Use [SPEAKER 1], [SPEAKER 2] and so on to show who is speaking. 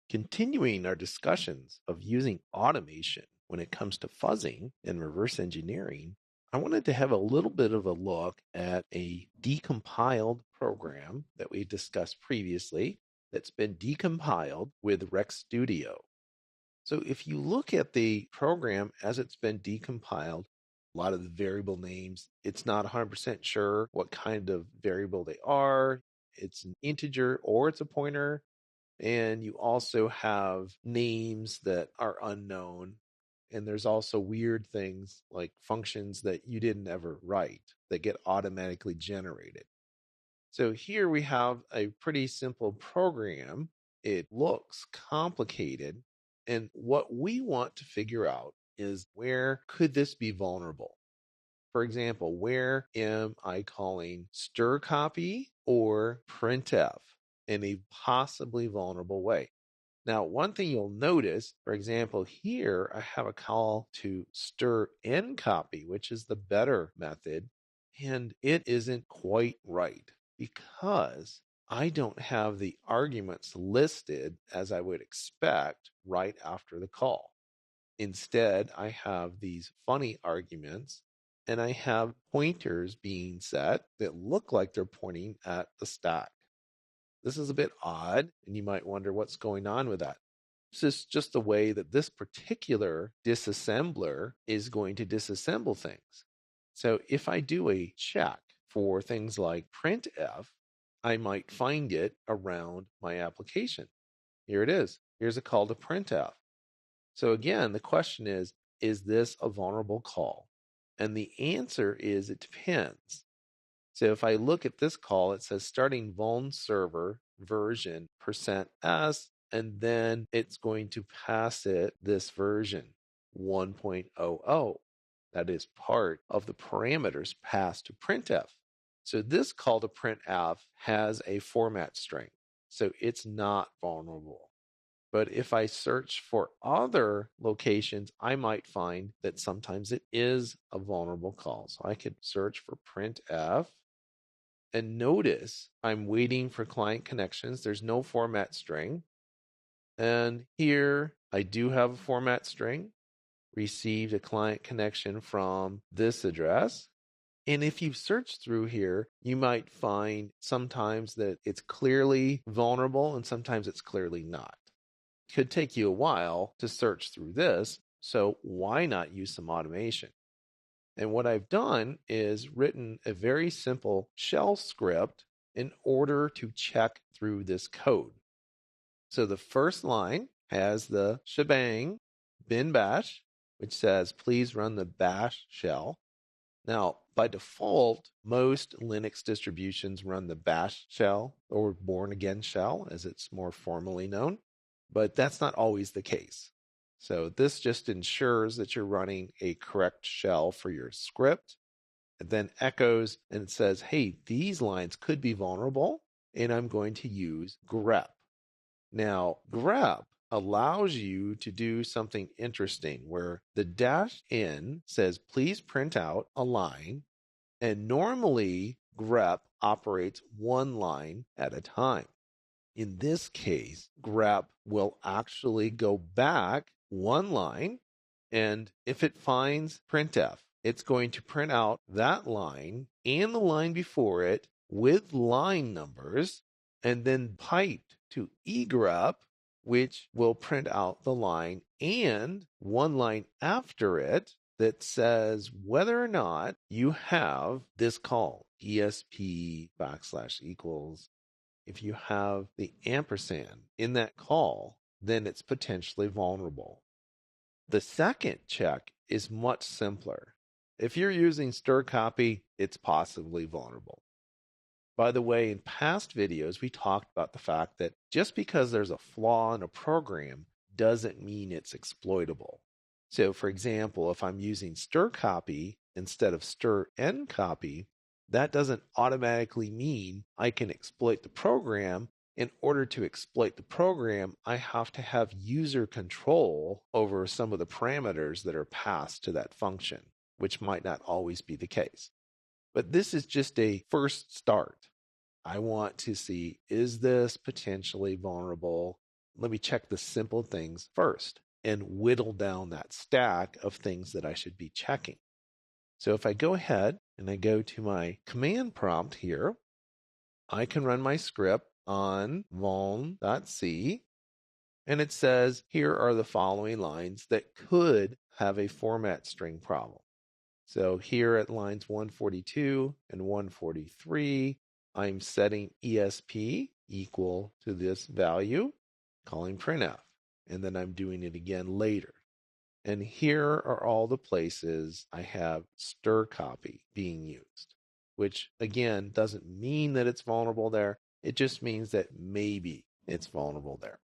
[SPEAKER 1] Continuing our discussions of using automation when it comes to fuzzing and reverse engineering, I wanted to have a little bit of a look at a decompiled program that we discussed previously that's been decompiled with RecStudio. So if you look at the program as it's been decompiled, a lot of the variable names, it's not 100% sure what kind of variable they are. It's an integer or it's a pointer. And you also have names that are unknown. And there's also weird things like functions that you didn't ever write that get automatically generated. So here we have a pretty simple program. It looks complicated. And what we want to figure out is where could this be vulnerable? For example, where am I calling strcpy or printf in a possibly vulnerable way? Now, one thing you'll notice, for example, here I have a call to strncopy, which is the better method, and it isn't quite right because I don't have the arguments listed as I would expect right after the call. Instead, I have these funny arguments and I have pointers being set that look like they're pointing at the stack. This is a bit odd, and you might wonder what's going on with that. This is just the way that this particular disassembler is going to disassemble things. So if I do a check for things like printf, I might find it around my application. Here it is. Here's a call to printf. So again, the question is this a vulnerable call? And the answer is it depends. So if I look at this call, it says starting vuln server version %s, and then it's going to pass it this version 1.00. That is part of the parameters passed to printf. So this call to printf has a format string, so it's not vulnerable. But if I search for other locations, I might find that sometimes it is a vulnerable call. So I could search for printf. And notice I'm waiting for client connections. There's no format string. And here I do have a format string. Received a client connection from this address. And if you search through here, you might find sometimes that it's clearly vulnerable and sometimes it's clearly not. It could take you a while to search through this. So why not use some automation? And what I've done is written a very simple shell script in order to check through this code. So the first line has the shebang bin bash, which says, please run the bash shell. Now, by default, most Linux distributions run the bash shell or born again shell, as it's more formally known, but that's not always the case. So this just ensures that you're running a correct shell for your script. It then echoes and it says, hey, these lines could be vulnerable, and I'm going to use grep. Now, grep allows you to do something interesting where the -n says, please print out a line, and normally grep operates one line at a time. In this case, grep will actually go back one line, and if it finds printf, it's going to print out that line and the line before it with line numbers, and then pipe to egrep, which will print out the line and one line after it that says whether or not you have this call, ESP \= if you have the ampersand in that call, then it's potentially vulnerable. The second check is much simpler. If you're using strcpy, it's possibly vulnerable. By the way, in past videos, we talked about the fact that just because there's a flaw in a program doesn't mean it's exploitable. So for example, if I'm using strcpy instead of strncopy, that doesn't automatically mean I can exploit the program. In order to exploit the program, I have to have user control over some of the parameters that are passed to that function, which might not always be the case. But this is just a first start. I want to see, is this potentially vulnerable? let me check the simple things first and whittle down that stack of things that I should be checking. So if I go ahead and I go to my command prompt here, I can run my script on vuln.c, and it says here are the following lines that could have a format string problem. So here at lines 142 and 143, I'm setting ESP equal to this value, calling printf, and then I'm doing it again later. And here are all the places I have strcpy being used, which again doesn't mean that it's vulnerable there. It just means that maybe it's vulnerable there.